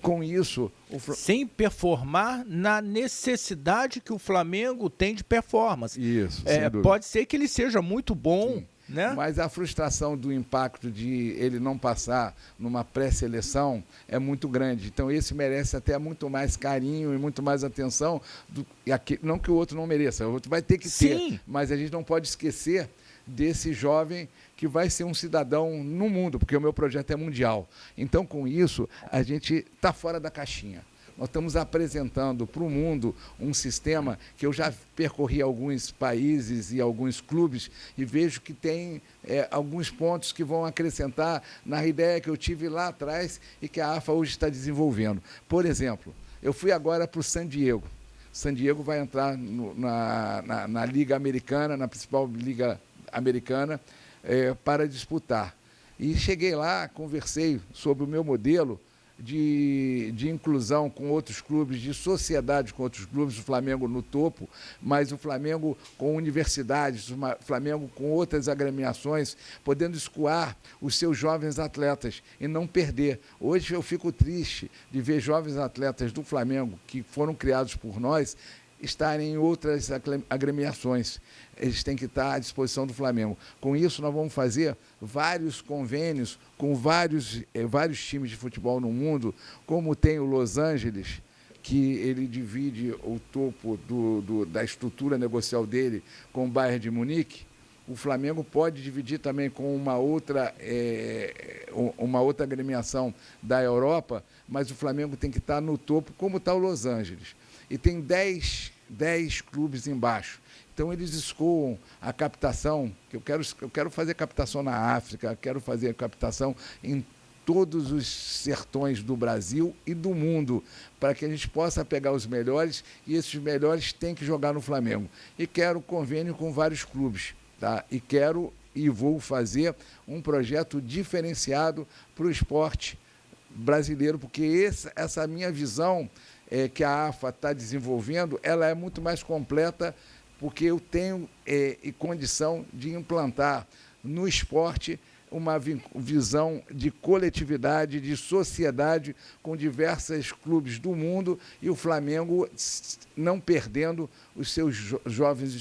Com isso... Sem performar na necessidade que o Flamengo tem de performance. Isso, pode ser que ele seja muito bom, sim, né? Mas a frustração do impacto de ele não passar numa pré-seleção é muito grande. Então, esse merece até muito mais carinho e muito mais atenção. Não que o outro não mereça, o outro vai ter que ter. Mas a gente não pode esquecer desse jovem que vai ser um cidadão no mundo, porque o meu projeto é mundial. Então, com isso, a gente está fora da caixinha. Nós estamos apresentando para o mundo um sistema que eu já percorri alguns países e alguns clubes e vejo que tem alguns pontos que vão acrescentar na ideia que eu tive lá atrás e que a AFA hoje está desenvolvendo. Por exemplo, eu fui agora para o San Diego. San Diego vai entrar na Liga Americana, na principal Liga Americana, para disputar. E cheguei lá, conversei sobre o meu modelo de inclusão com outros clubes, de sociedade com outros clubes, o Flamengo no topo, mas o Flamengo com universidades, o Flamengo com outras agremiações, podendo escoar os seus jovens atletas e não perder. Hoje eu fico triste de ver jovens atletas do Flamengo, que foram criados por nós, estarem em outras agremiações. Eles têm que estar à disposição do Flamengo. Com isso, nós vamos fazer vários convênios com vários times de futebol no mundo, como tem o Los Angeles, que ele divide o topo da estrutura negocial dele com o Bayern de Munique. O Flamengo pode dividir também com uma outra agremiação da Europa, mas o Flamengo tem que estar no topo, como está o Los Angeles. E tem 10 clubes embaixo. Então, eles escoam a captação, que eu quero fazer captação na África, quero fazer captação em todos os sertões do Brasil e do mundo, para que a gente possa pegar os melhores, e esses melhores têm que jogar no Flamengo. E quero convênio com vários clubes, tá? E vou fazer um projeto diferenciado para o esporte brasileiro, porque essa minha visão que a AFA está desenvolvendo, ela é muito mais completa, porque eu tenho condição de implantar no esporte uma visão de coletividade, de sociedade, com diversos clubes do mundo, e o Flamengo não perdendo os seus jovens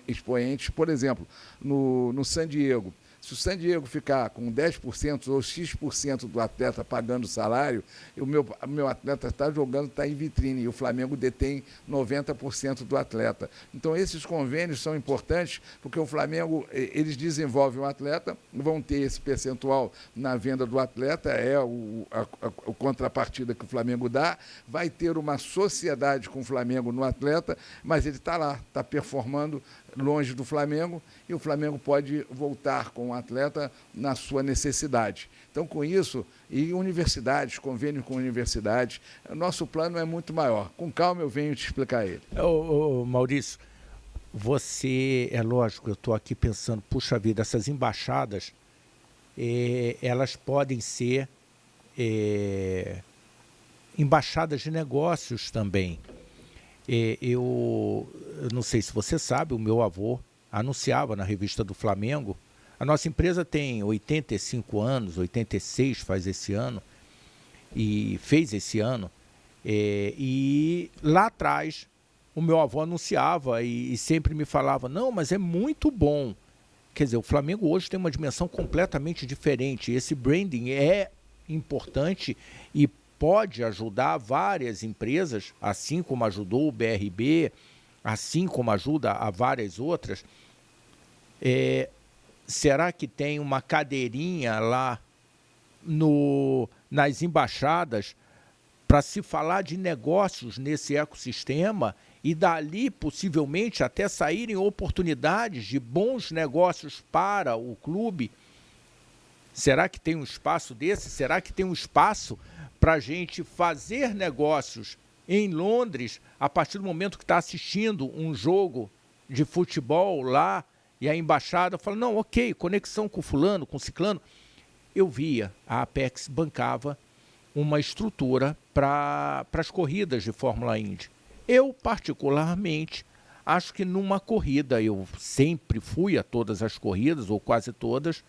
expoentes. Por exemplo, no San Diego. Se o San Diego ficar com 10% ou X% do atleta pagando salário, o meu atleta está jogando, está em vitrine, e o Flamengo detém 90% do atleta. Então, esses convênios são importantes, porque o Flamengo, eles desenvolvem o atleta, vão ter esse percentual na venda do atleta, a contrapartida que o Flamengo dá, vai ter uma sociedade com o Flamengo no atleta, mas ele está lá, está performando longe do Flamengo, e o Flamengo pode voltar com o atleta na sua necessidade. Então, com isso, e universidades, convênio com universidades, o nosso plano é muito maior. Com calma eu venho te explicar ele. Maurício, você, é lógico, eu estou aqui pensando, puxa vida, essas embaixadas, elas podem ser embaixadas de negócios também. Eu não sei se você sabe, o meu avô anunciava na revista do Flamengo A nossa empresa tem 85 anos, 86 faz esse ano, e fez esse ano. E lá atrás, o meu avô anunciava e sempre me falava, não, mas é muito bom. Quer dizer, o Flamengo hoje tem uma dimensão completamente diferente. Esse branding é importante e pode ajudar várias empresas, assim como ajudou o BRB, assim como ajuda a várias outras. Será que tem uma cadeirinha lá nas embaixadas para se falar de negócios nesse ecossistema e dali possivelmente até saírem oportunidades de bons negócios para o clube? Será que tem um espaço desse? Será que tem um espaço para a gente fazer negócios em Londres a partir do momento que está assistindo um jogo de futebol lá e a embaixada fala, não, ok, conexão com fulano, com ciclano? Eu via, a Apex bancava uma estrutura para as corridas de Fórmula Indy. Eu, particularmente, acho que numa corrida, eu sempre fui a todas as corridas, ou quase todas,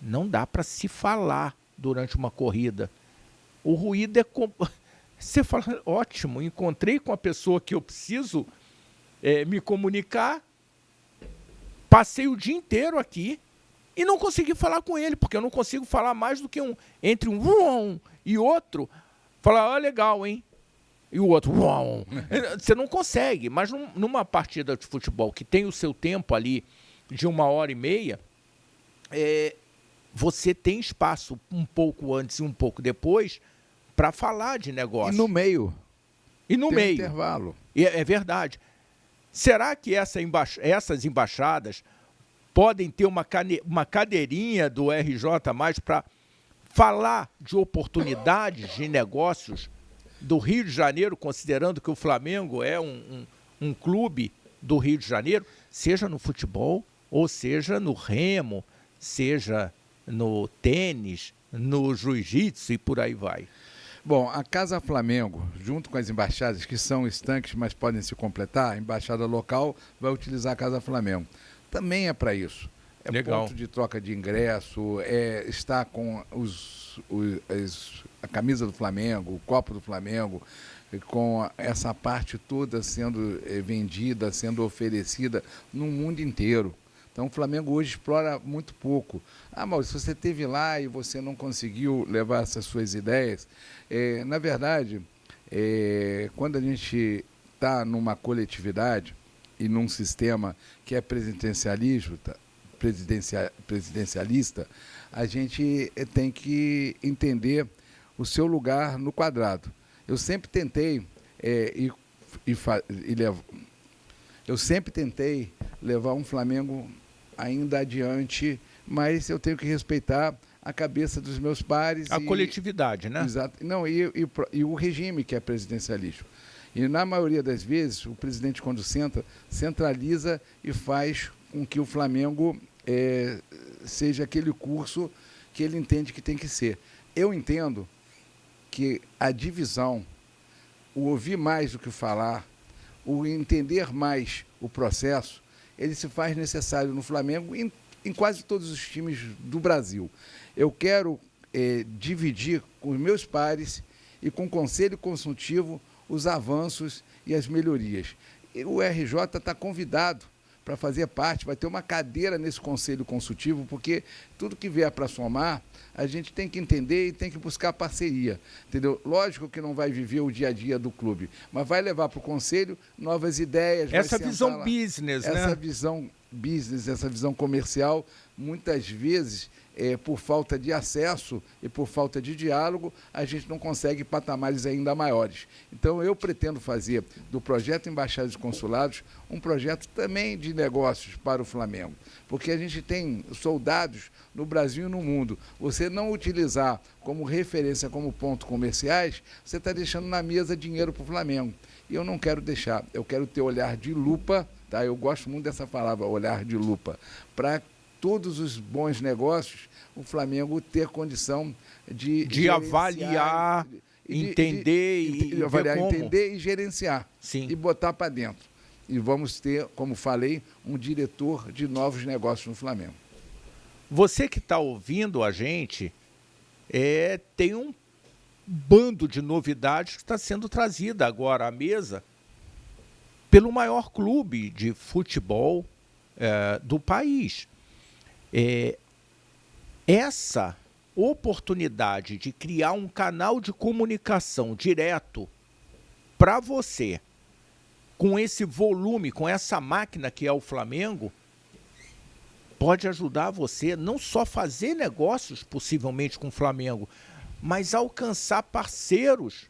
não dá para se falar durante uma corrida. O ruído é... Você fala, ótimo, encontrei com a pessoa que eu preciso me comunicar, passei o dia inteiro aqui e não consegui falar com ele, porque eu não consigo falar mais do que entre um e outro, falar, legal, hein? E o outro, você não consegue, mas numa partida de futebol que tem o seu tempo ali de 1h30, você tem espaço um pouco antes e um pouco depois para falar de negócio. E no meio. E no meio. Intervalo. É verdade. Será que essas embaixadas podem ter uma cadeirinha do RJ+, para falar de oportunidades de negócios do Rio de Janeiro, considerando que o Flamengo é um clube do Rio de Janeiro, seja no futebol, ou seja no remo, seja no tênis, no jiu-jitsu e por aí vai? Bom, a Casa Flamengo, junto com as embaixadas, que são estanques, mas podem se completar, a embaixada local vai utilizar a Casa Flamengo. Também é para isso. É legal. Ponto de troca de ingresso, está com a camisa do Flamengo, o copo do Flamengo, com essa parte toda sendo vendida, sendo oferecida no mundo inteiro. Então o Flamengo hoje explora muito pouco. Mas se você esteve lá e você não conseguiu levar essas suas ideias, na verdade, quando a gente está numa coletividade e num sistema que é presidencialista, a gente tem que entender o seu lugar no quadrado. Eu sempre tentei levar um Flamengo ainda adiante, mas eu tenho que respeitar a cabeça dos meus pares. A coletividade, né? Exato. Não, e o regime que é presidencialista. E, na maioria das vezes, o presidente, quando centraliza e faz com que o Flamengo seja aquele curso que ele entende que tem que ser. Eu entendo que a divisão, o ouvir mais do que falar, o entender mais o processo, ele se faz necessário no Flamengo em quase todos os times do Brasil. Eu quero dividir com os meus pares e com o Conselho Consultivo os avanços e as melhorias. O RJ está convidado para fazer parte, vai ter uma cadeira nesse Conselho Consultivo, porque tudo que vier para somar, a gente tem que entender e tem que buscar parceria, entendeu? Lógico que não vai viver o dia a dia do clube, mas vai levar para o Conselho novas ideias. Essa visão business, né? Essa visão business, essa visão comercial, muitas vezes, por falta de acesso e por falta de diálogo, a gente não consegue patamares ainda maiores. Então, eu pretendo fazer do projeto Embaixadas e Consulados um projeto também de negócios para o Flamengo, porque a gente tem soldados no Brasil e no mundo. Você não utilizar como referência, como ponto comerciais, você está deixando na mesa dinheiro para o Flamengo. E eu não quero deixar, eu quero ter olhar de lupa, tá? Eu gosto muito dessa palavra, olhar de lupa, para todos os bons negócios, o Flamengo ter condição de avaliar, entender e gerenciar. Sim. E botar para dentro. E vamos ter, como falei, um diretor de novos negócios no Flamengo. Você que está ouvindo a gente, tem um bando de novidades que está sendo trazida agora à mesa pelo maior clube de futebol do país. Essa oportunidade de criar um canal de comunicação direto para você, com esse volume, com essa máquina que é o Flamengo, pode ajudar você não só fazer negócios possivelmente com o Flamengo, mas alcançar parceiros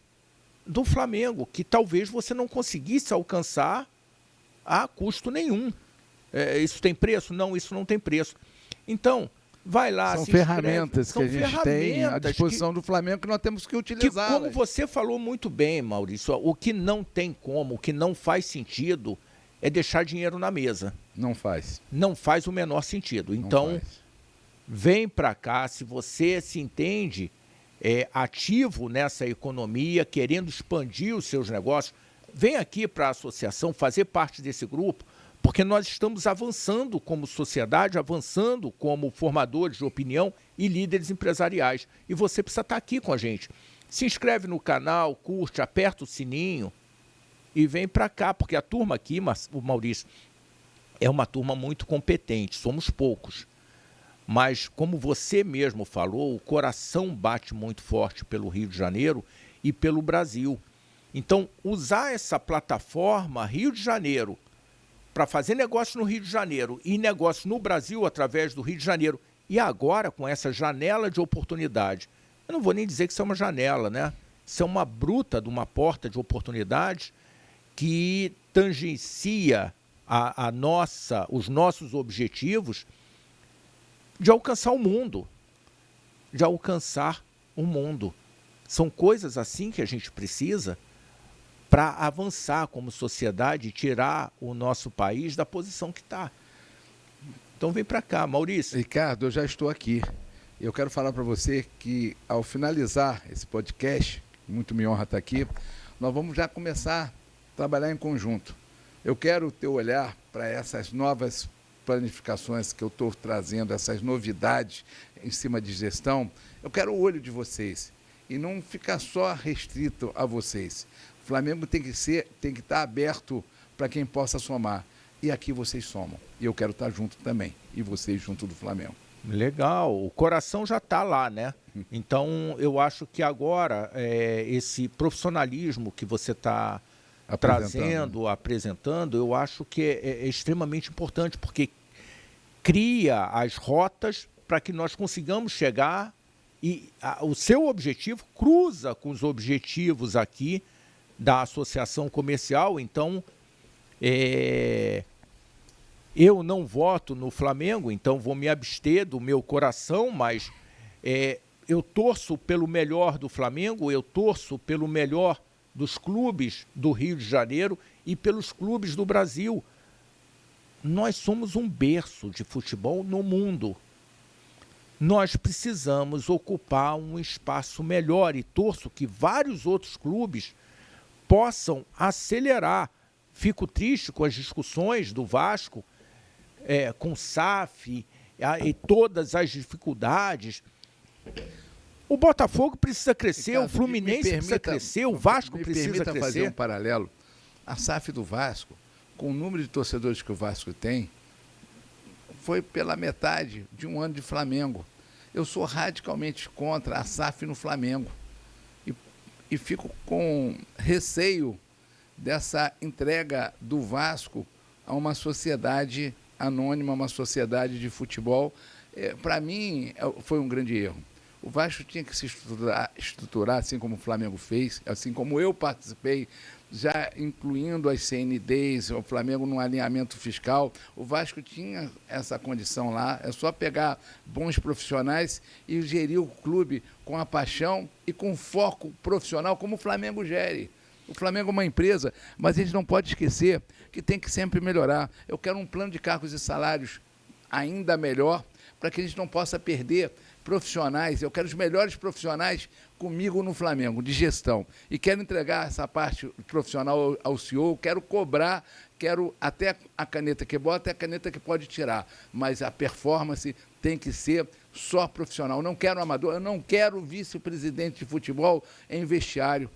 do Flamengo, que talvez você não conseguisse alcançar a custo nenhum. Isso tem preço? Não, isso não tem preço. Então, vai lá, são ferramentas que a gente tem à disposição do Flamengo que nós temos que utilizar. Como você falou muito bem, Maurício, o que não tem como, o que não faz sentido é deixar dinheiro na mesa. Não faz. Não faz o menor sentido. Então, vem para cá, se você se entende ativo nessa economia, querendo expandir os seus negócios, vem aqui para a associação fazer parte desse grupo, porque nós estamos avançando como sociedade, avançando como formadores de opinião e líderes empresariais. E você precisa estar aqui com a gente. Se inscreve no canal, curte, aperta o sininho e vem para cá, porque a turma aqui, Maurício, é uma turma muito competente, somos poucos. Mas, como você mesmo falou, o coração bate muito forte pelo Rio de Janeiro e pelo Brasil. Então, usar essa plataforma Rio de Janeiro para fazer negócio no Rio de Janeiro e negócio no Brasil através do Rio de Janeiro, e agora com essa janela de oportunidade, eu não vou nem dizer que isso é uma janela, né? Isso é uma bruta de uma porta de oportunidade que tangencia os nossos objetivos de alcançar o mundo, São coisas assim que a gente precisa para avançar como sociedade e tirar o nosso país da posição que está. Então vem para cá, Maurício. Ricardo, eu já estou aqui. Eu quero falar para você que ao finalizar esse podcast, muito me honra estar aqui, nós vamos já começar a trabalhar em conjunto. Eu quero o teu olhar para essas novas planificações que eu estou trazendo, essas novidades em cima de gestão. Eu quero o olho de vocês e não ficar só restrito a vocês. O Flamengo tem que estar aberto para quem possa somar. E aqui vocês somam. E eu quero estar junto também. E vocês junto do Flamengo. Legal. O coração já está lá, né? Então, eu acho que agora esse profissionalismo que você está apresentando, eu acho que é extremamente importante, porque cria as rotas para que nós consigamos chegar e o seu objetivo cruza com os objetivos aqui da associação comercial. Então, eu não voto no Flamengo, então vou me abster do meu coração, mas eu torço pelo melhor do Flamengo, eu torço pelo melhor dos clubes do Rio de Janeiro e pelos clubes do Brasil. Nós somos um berço de futebol no mundo. Nós precisamos ocupar um espaço melhor e torço que vários outros clubes possam acelerar. Fico triste com as discussões do Vasco, com o SAF e todas as dificuldades. O Botafogo precisa crescer, Ricardo, o Fluminense precisa crescer, o Vasco precisa crescer. Fazer um paralelo. A SAF do Vasco, com o número de torcedores que o Vasco tem, foi pela metade de um ano de Flamengo. Eu sou radicalmente contra a SAF no Flamengo. E fico com receio dessa entrega do Vasco a uma sociedade anônima, uma sociedade de futebol. Para mim, foi um grande erro. O Vasco tinha que se estruturar assim como o Flamengo fez, assim como eu participei, já incluindo as CNDs, o Flamengo num alinhamento fiscal. O Vasco tinha essa condição lá, é só pegar bons profissionais e gerir o clube com a paixão e com foco profissional, como o Flamengo gere. O Flamengo é uma empresa, mas a gente não pode esquecer que tem que sempre melhorar. Eu quero um plano de cargos e salários ainda melhor, para que a gente não possa perder profissionais, eu quero os melhores profissionais comigo no Flamengo, de gestão. E quero entregar essa parte profissional ao CEO, quero cobrar, quero até a caneta que bota, até a caneta que pode tirar. Mas a performance tem que ser só profissional. Não quero amador, eu não quero vice-presidente de futebol em vestiário.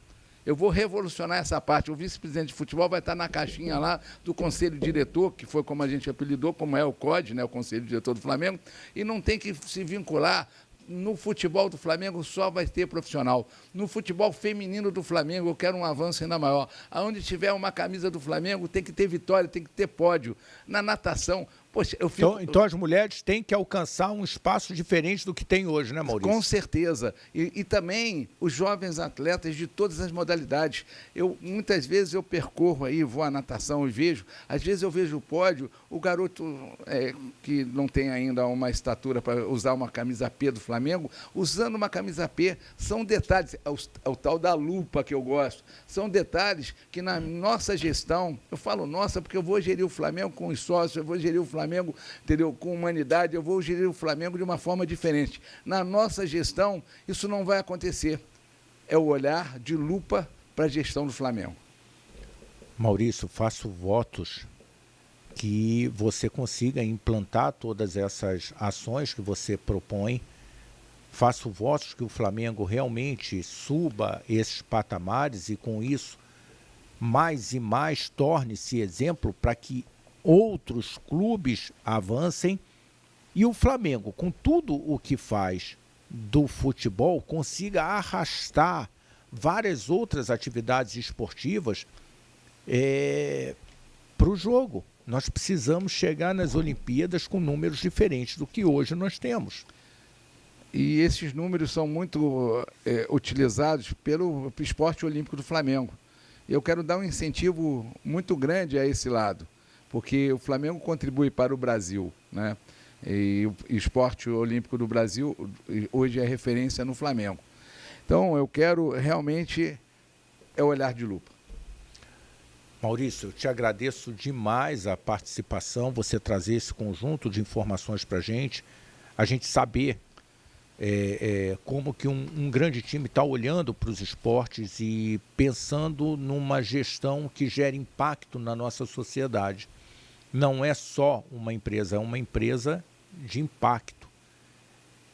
Eu vou revolucionar essa parte. O vice-presidente de futebol vai estar na caixinha lá do conselho diretor, que foi como a gente apelidou, como é o COD, né, o conselho diretor do Flamengo, e não tem que se vincular. No futebol do Flamengo só vai ter profissional. No futebol feminino do Flamengo eu quero um avanço ainda maior. Aonde tiver uma camisa do Flamengo tem que ter vitória, tem que ter pódio. Na natação, poxa, eu fico... Então as mulheres têm que alcançar um espaço diferente do que tem hoje, né, Maurício? Com certeza. E também os jovens atletas de todas as modalidades. Muitas vezes eu percorro aí, vou à natação e vejo, às vezes eu vejo o pódio, o garoto que não tem ainda uma estatura para usar uma camisa P do Flamengo, usando uma camisa P, são detalhes, é o tal da lupa que eu gosto, são detalhes que na nossa gestão, eu falo nossa porque eu vou gerir o Flamengo com os sócios, eu vou gerir o Flamengo, entendeu, com humanidade, eu vou gerir o Flamengo de uma forma diferente. Na nossa gestão, isso não vai acontecer. É o olhar de lupa para a gestão do Flamengo. Maurício, faço votos que você consiga implantar todas essas ações que você propõe. Faço votos que o Flamengo realmente suba esses patamares e, com isso, mais e mais torne-se exemplo para que outros clubes avancem e o Flamengo, com tudo o que faz do futebol, consiga arrastar várias outras atividades esportivas para o jogo. Nós precisamos chegar nas Olimpíadas com números diferentes do que hoje nós temos. E esses números são muito utilizados pelo esporte olímpico do Flamengo. Eu quero dar um incentivo muito grande a esse lado, porque o Flamengo contribui para o Brasil, né? E o esporte olímpico do Brasil hoje é referência no Flamengo. Então, eu quero realmente olhar de lupa. Maurício, eu te agradeço demais a participação, você trazer esse conjunto de informações para a gente saber como que um grande time está olhando para os esportes e pensando numa gestão que gere impacto na nossa sociedade. Não é só uma empresa, é uma empresa de impacto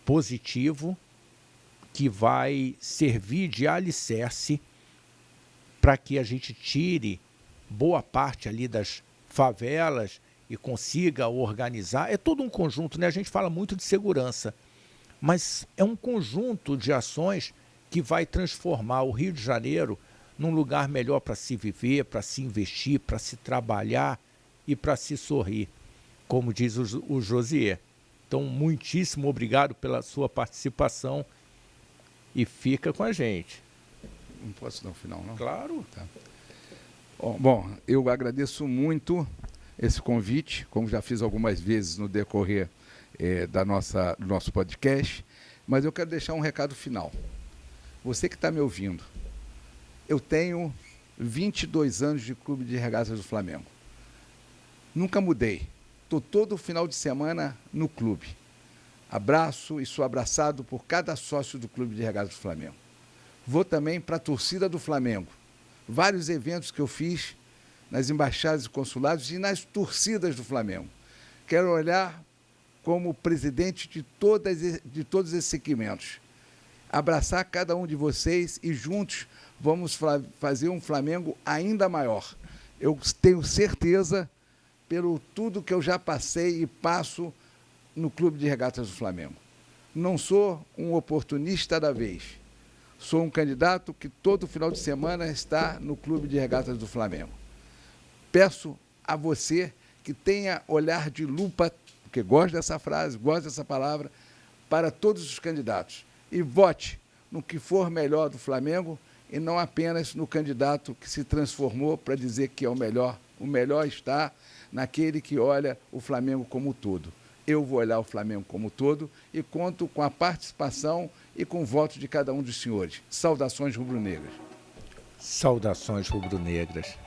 positivo que vai servir de alicerce para que a gente tire boa parte ali das favelas e consiga organizar. É todo um conjunto, né? A gente fala muito de segurança, mas é um conjunto de ações que vai transformar o Rio de Janeiro num lugar melhor para se viver, para se investir, para se trabalhar e para se sorrir, como diz o Josier. Então, muitíssimo obrigado pela sua participação e fica com a gente. Não posso dar o final, não? Claro. Tá. Bom, eu agradeço muito esse convite, como já fiz algumas vezes no decorrer do nosso podcast, mas eu quero deixar um recado final. Você que está me ouvindo, eu tenho 22 anos de Clube de Regatas do Flamengo. Nunca mudei. Estou todo final de semana no clube. Abraço e sou abraçado por cada sócio do Clube de Regatas do Flamengo. Vou também para a torcida do Flamengo. Vários eventos que eu fiz nas embaixadas e consulados e nas torcidas do Flamengo. Quero olhar como presidente de todos esses segmentos. Abraçar cada um de vocês e juntos vamos fazer um Flamengo ainda maior. Eu tenho certeza, pelo tudo que eu já passei e passo no Clube de Regatas do Flamengo. Não sou um oportunista da vez. Sou um candidato que todo final de semana está no Clube de Regatas do Flamengo. Peço a você que tenha olhar de lupa, porque gosto dessa frase, gosto dessa palavra, para todos os candidatos. E vote no que for melhor do Flamengo e não apenas no candidato que se transformou para dizer que é o melhor. O melhor está naquele que olha o Flamengo como um todo. Eu vou olhar o Flamengo como um todo e conto com a participação e com o voto de cada um dos senhores. Saudações rubro-negras. Saudações rubro-negras.